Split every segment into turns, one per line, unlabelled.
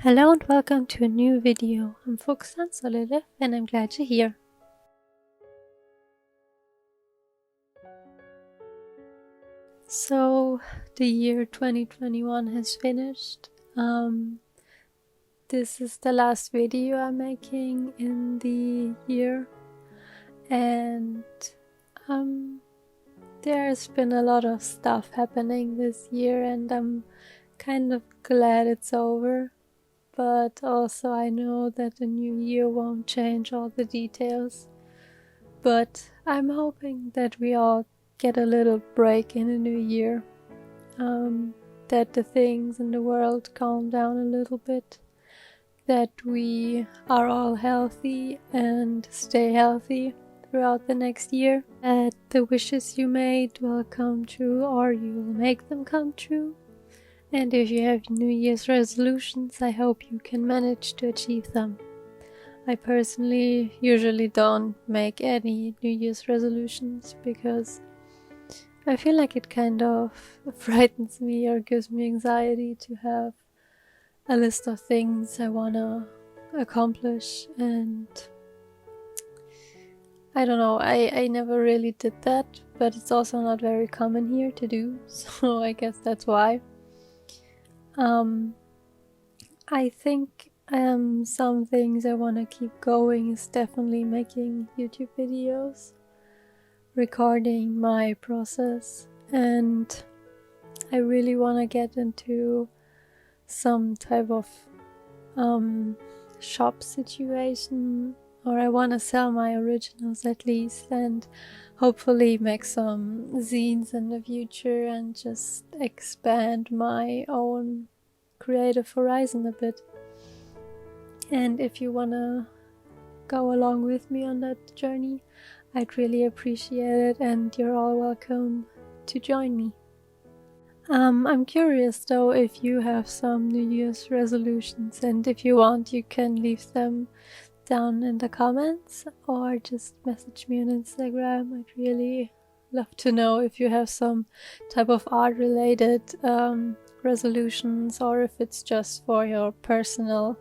Hello and welcome to a new video. I'm Fuchstanz and I'm glad you're here. So the year 2021 has finished. This is the last video I'm making in the year, and there's been a lot of stuff happening this year and I'm kind of glad it's over. But also I know that the new year won't change all the details. But I'm hoping that we all get a little break in the new year. That the things in the world calm down a little bit. That we are all healthy and stay healthy throughout the next year. That the wishes you made will come true, or you will make them come true. And if you have New Year's resolutions, I hope you can manage to achieve them. I personally usually don't make any New Year's resolutions because I feel like it kind of frightens me or gives me anxiety to have a list of things I wanna accomplish, and I don't know, I never really did that, but it's also not very common here to do, so I guess that's why. I think some things I want to keep going is definitely making YouTube videos, recording my process, and I really want to get into some type of shop situation, or I want to sell my originals at least, and hopefully make some zines in the future and just expand my own creative horizon a bit. And if you wanna go along with me on that journey, I'd really appreciate it, and you're all welcome to join me. I'm curious though if you have some New Year's resolutions, and if you want you can leave them down in the comments or just message me on Instagram. I'd really love to know if you have some type of art related resolutions, or if it's just for your personal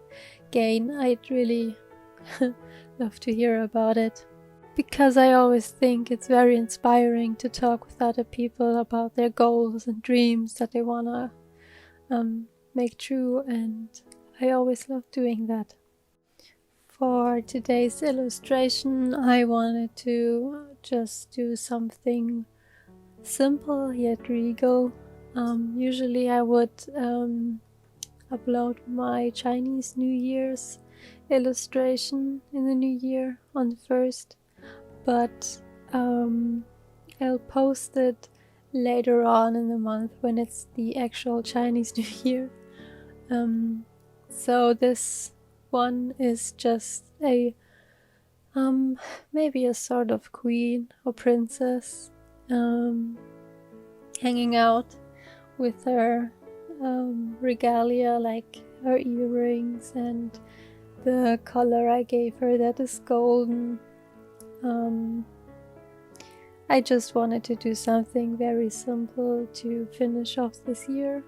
gain. I'd really love to hear about it, because I always think it's very inspiring to talk with other people about their goals and dreams that they wanna make true, and I always love doing that. For today's illustration, I wanted to just do something simple yet regal. Usually I would upload my Chinese New Year's illustration in the new year on the 1st, but I'll post it later on in the month when it's the actual Chinese New Year. So this one is just a maybe a sort of queen or princess hanging out with her regalia, like her earrings and the color I gave her that is golden. I just wanted to do something very simple to finish off this year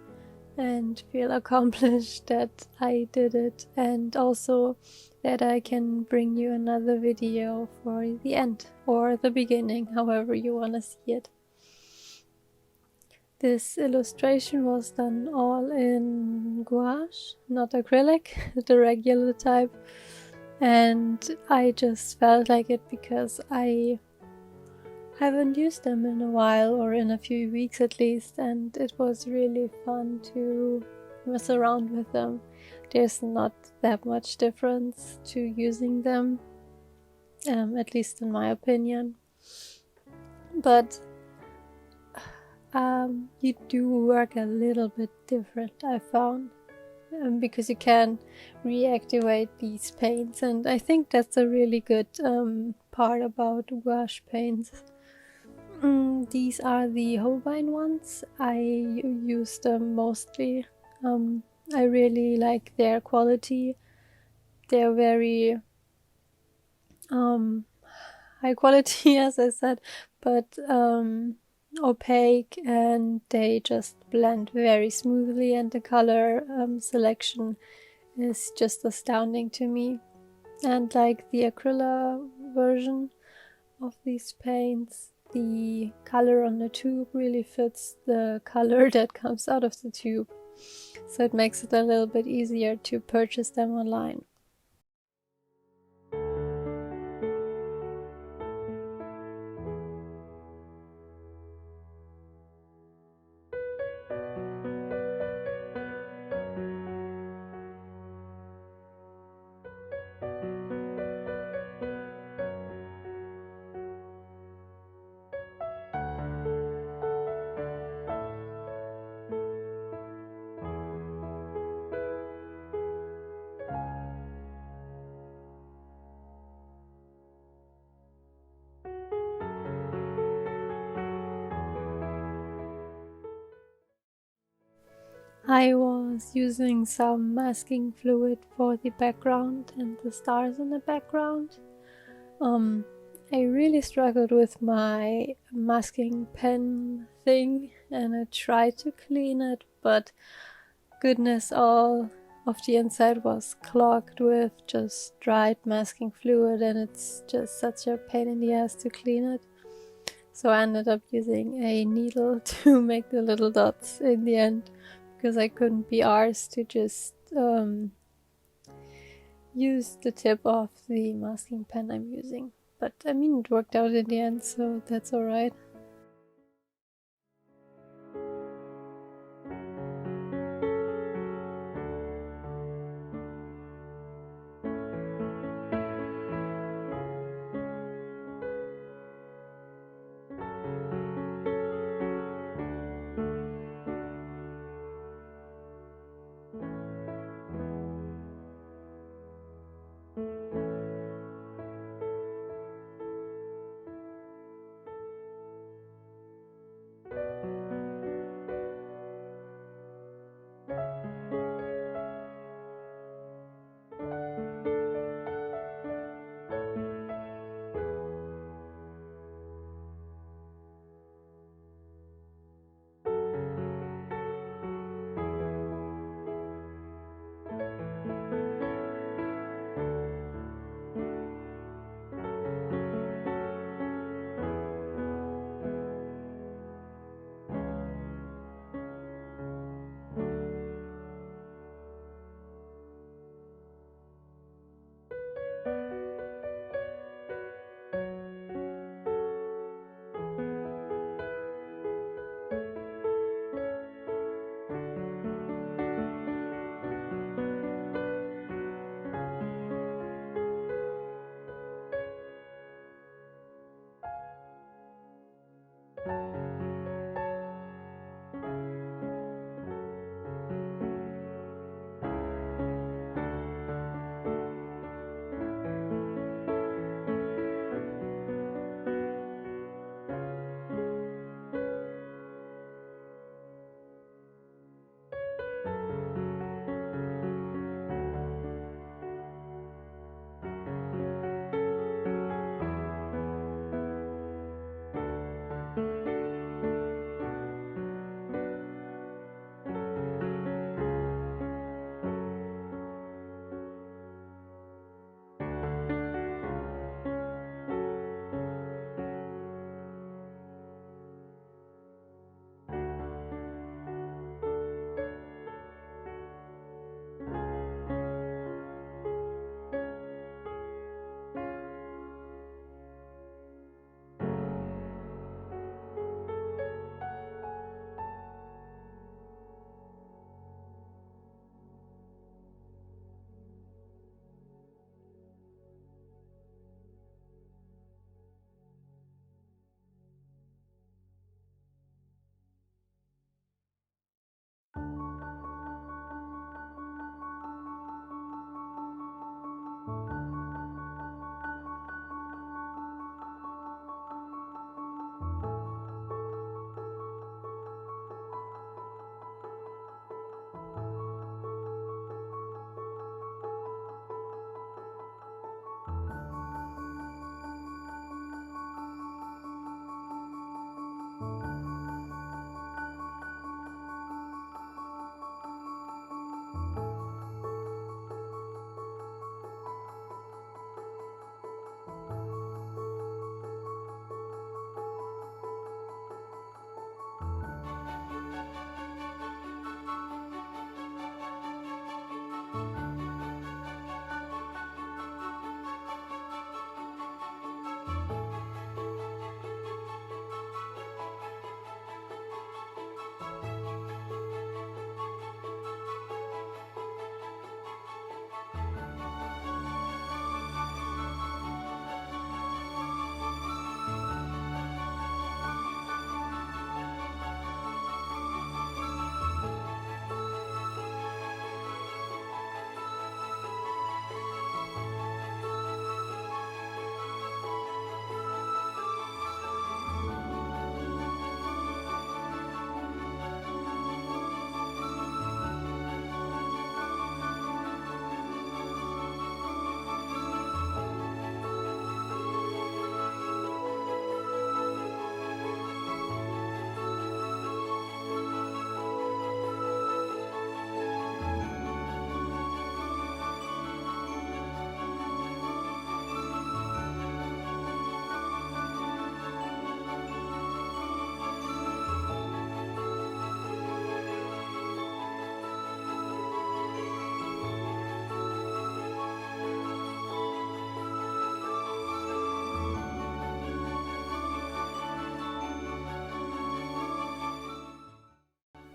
and feel accomplished that I did it, and also that I can bring you another video for the end or the beginning, however you want to see it. This illustration was done all in gouache, not acrylic, the regular type, and I just felt like it because I haven't used them in a while, or in a few weeks at least, and it was really fun to mess around with them. There's not that much difference to using them, at least in my opinion, but you do work a little bit different, I found, because you can reactivate these paints, and I think that's a really good part about gouache paints. These are the Holbein ones. I use them mostly. I really like their quality. They're very high quality, as I said, but opaque, and they just blend very smoothly, and the color selection is just astounding to me. And like the acrylic version of these paints, the color on the tube really fits the color that comes out of the tube, so it makes it a little bit easier to purchase them online. I was using some masking fluid for the background and the stars in the background. I really struggled with my masking pen thing, and I tried to clean it, but goodness, all of the inside was clogged with just dried masking fluid, and it's just such a pain in the ass to clean it. So I ended up using a needle to make the little dots in the end, because I couldn't be arsed to just use the tip of the masking pen I'm using. But I mean, it worked out in the end, so that's alright.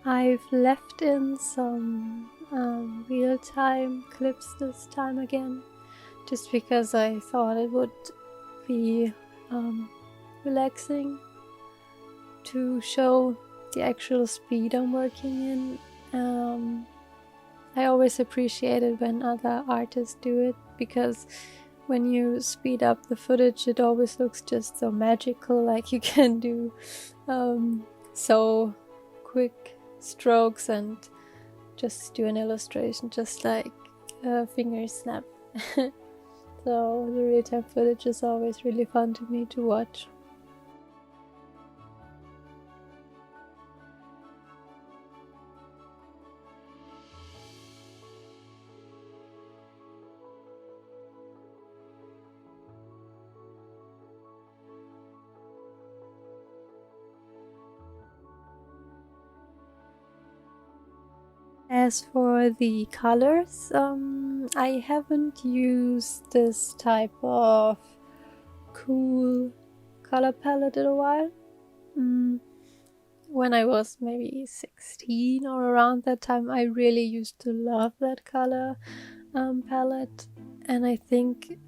I've left in some real-time clips this time again, just because I thought it would be relaxing to show the actual speed I'm working in. I always appreciate it when other artists do it, because when you speed up the footage it always looks just so magical, like you can do so quick strokes and just do an illustration just like a finger snap. So the real-time footage is always really fun to me to watch. As for the colors, I haven't used this type of cool color palette in a while. When I was maybe 16 or around that time, I really used to love that color palette, and I think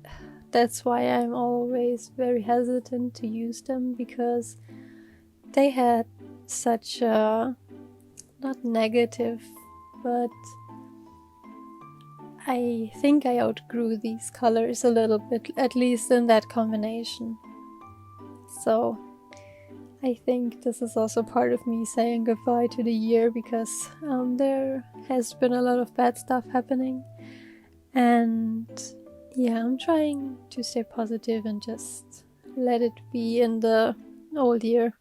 that's why I'm always very hesitant to use them, because they had such a, not negative, but I think I outgrew these colors a little bit, at least in that combination. So I think this is also part of me saying goodbye to the year, because there has been a lot of bad stuff happening, and yeah, I'm trying to stay positive and just let it be in the old year.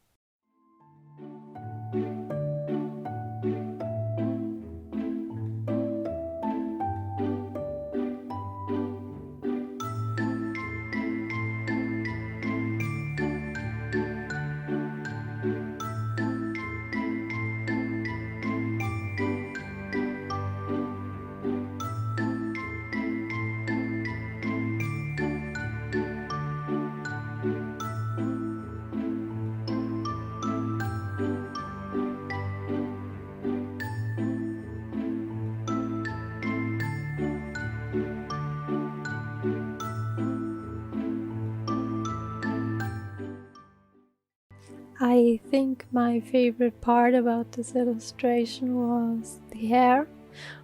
I think my favorite part about this illustration was the hair,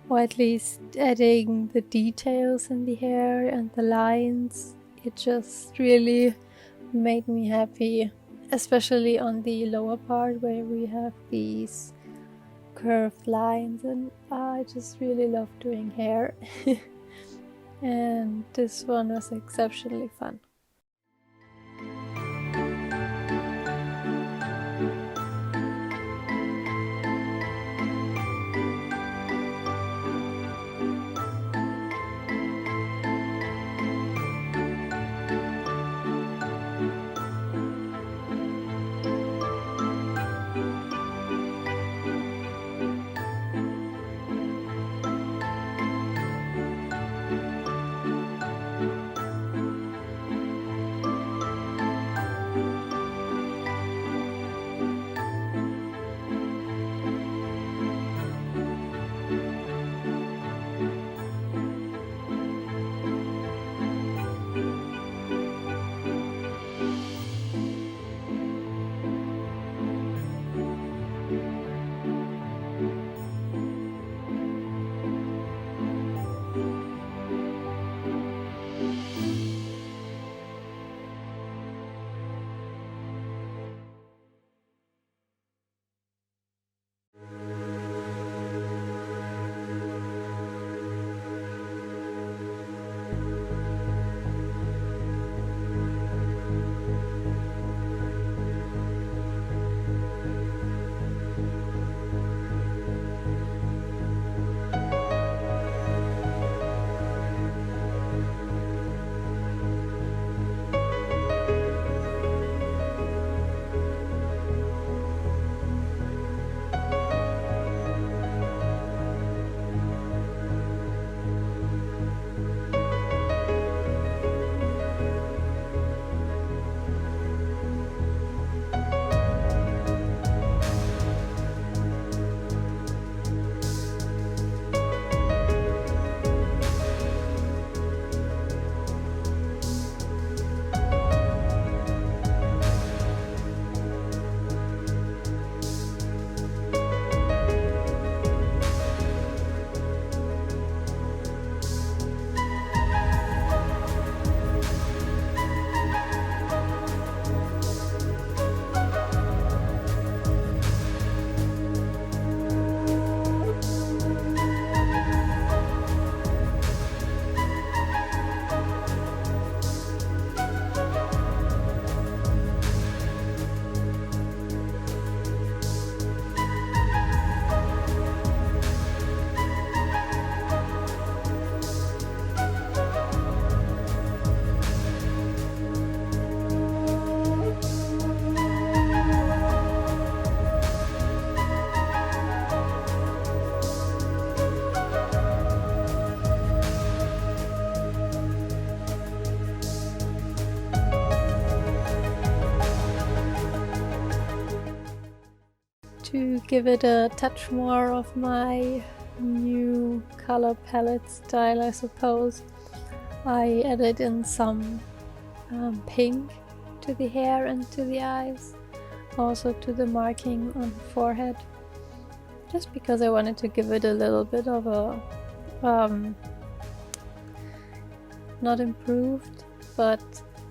or at least adding the details in the hair and the lines. It just really made me happy, especially on the lower part where we have these curved lines, and I just really love doing hair. And this one was exceptionally fun. give it a touch more of my new color palette style, I suppose, I added in some pink to the hair and to the eyes, also to the marking on the forehead, just because I wanted to give it a little bit of a not improved, but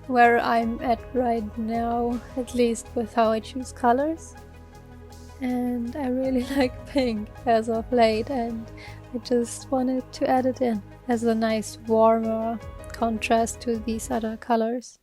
where I'm at right now, at least with how I choose colors. And I really like pink as of late, and I just wanted to add it in as a nice warmer contrast to these other colors.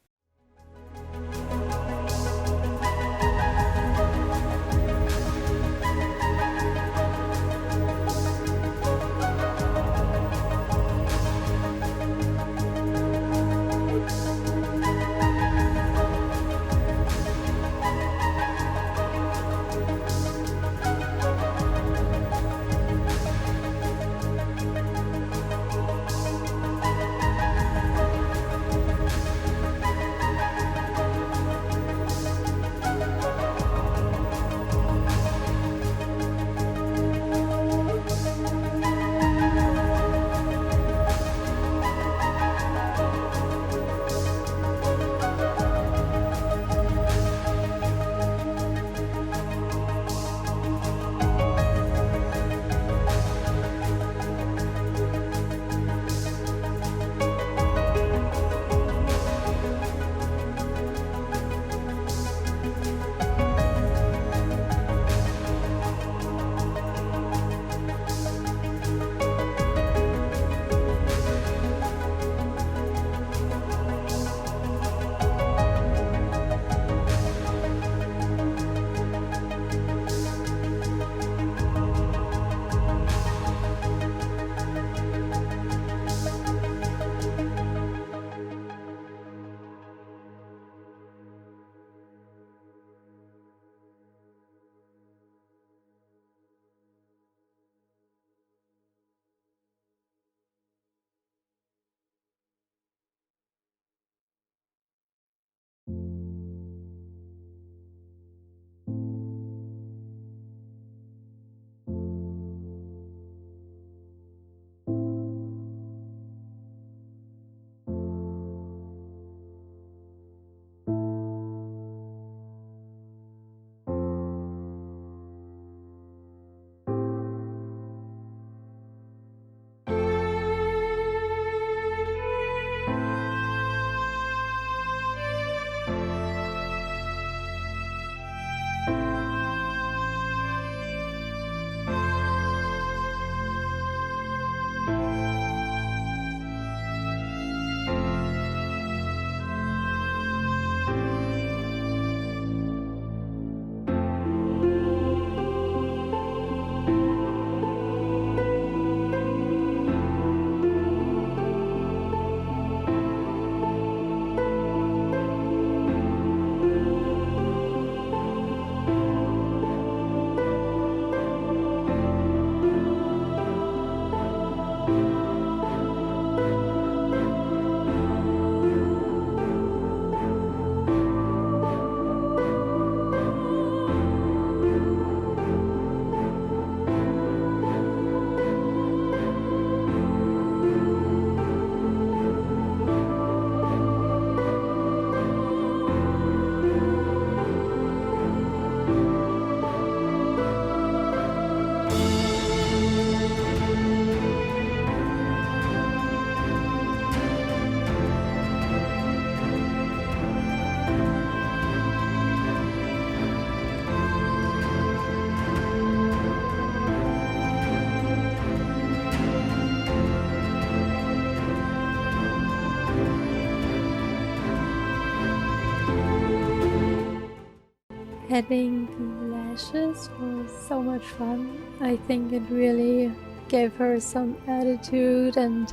Adding the lashes was so much fun. I think it really gave her some attitude and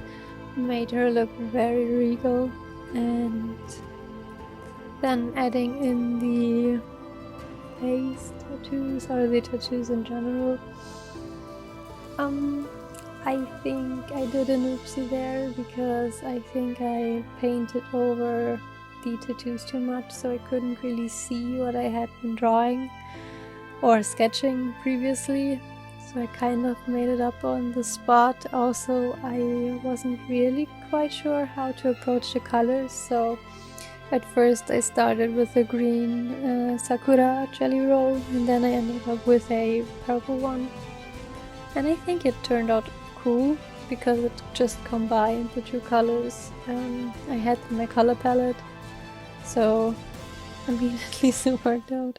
made her look very regal. And then adding in the face tattoos, or the tattoos in general. I think I did an oopsie there because I think I painted over the tattoos too much, so I couldn't really see what I had been drawing. or sketching previously, so I kind of made it up on the spot. Also, I wasn't really quite sure how to approach the colors, so at first I started with a green Sakura jelly roll, and then I ended up with a purple one. And I think it turned out cool because it just combined the two colors I had in my color palette. So I mean, at least it worked out.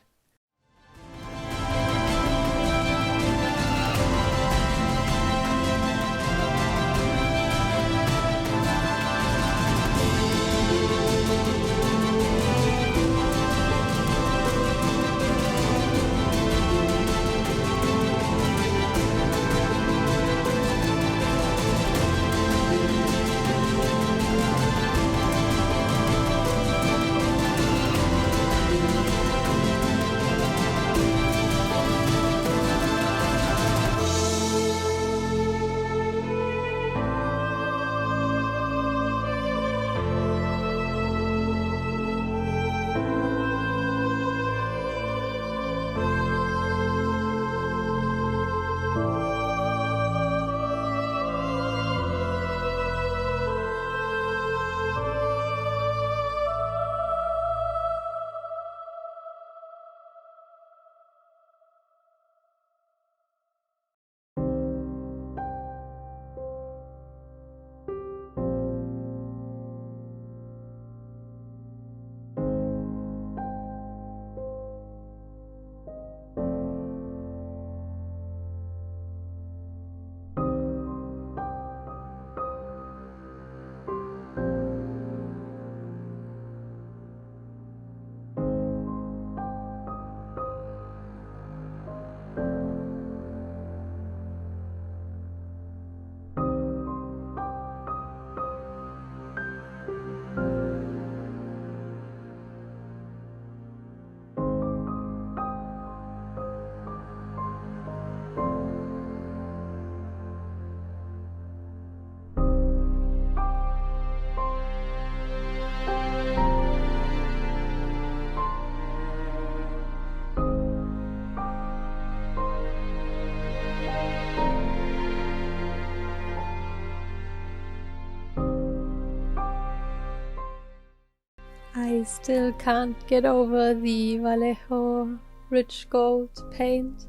I still can't get over the Vallejo rich gold paint.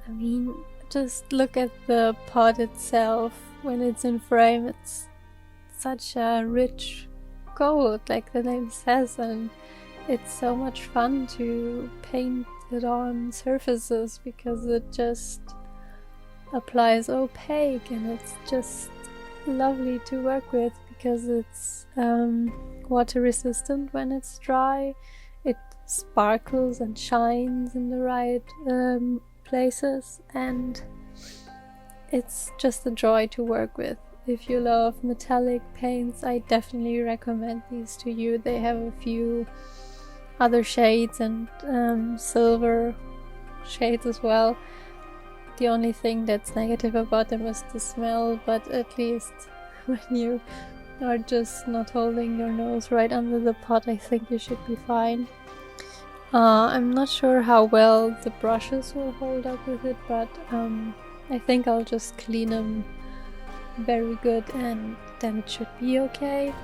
I mean, just look at the pot itself when it's in frame. It's such a rich gold, like the name says, and it's so much fun to paint it on surfaces because it just applies opaque, and it's just lovely to work with because it's water resistant when it's dry. It sparkles and shines in the right places, and it's just a joy to work with. If you love metallic paints, I definitely recommend these to you. They have a few other shades and silver shades as well. The only thing that's negative about them is the smell, but at least when you are just not holding your nose right under the pot, I think you should be fine. I'm not sure how well the brushes will hold up with it, but I think I'll just clean them very good and then it should be okay.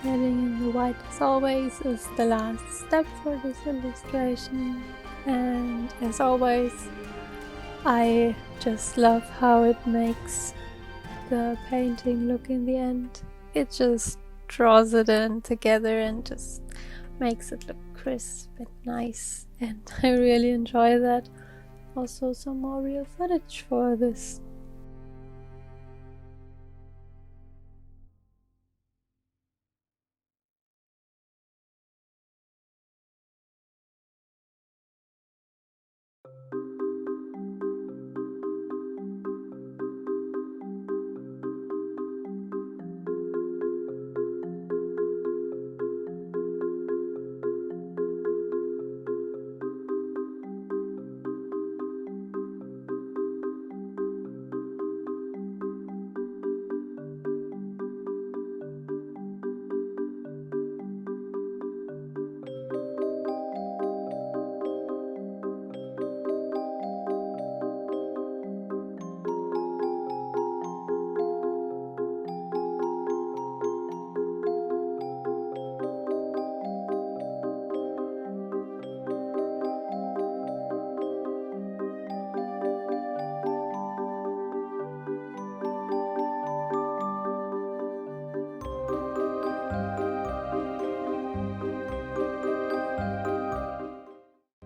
Adding in the white as always is the last step for this illustration, and as always I just love how it makes the painting look in the end. It just draws it in together and just makes it look crisp and nice, and I really enjoy that. Also some more real footage for this.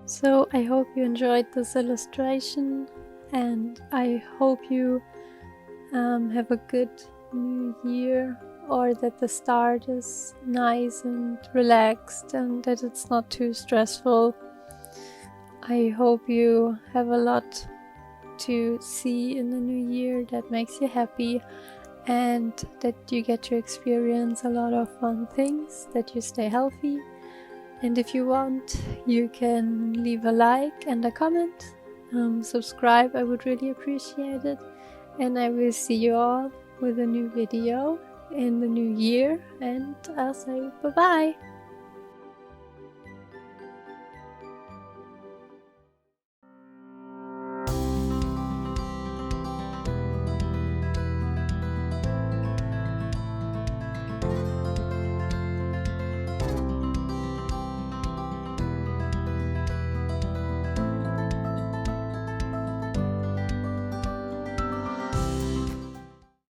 So I hope you enjoyed this illustration, and I hope you have a good new year, or that the start is nice and relaxed and that it's not too stressful. I hope you have a lot to see in the new year that makes you happy, and that you get to experience a lot of fun things, that you stay healthy. And if you want, you can leave a like and a comment, subscribe, I would really appreciate it. And I will see you all with a new video in the new year, and I'll say bye bye.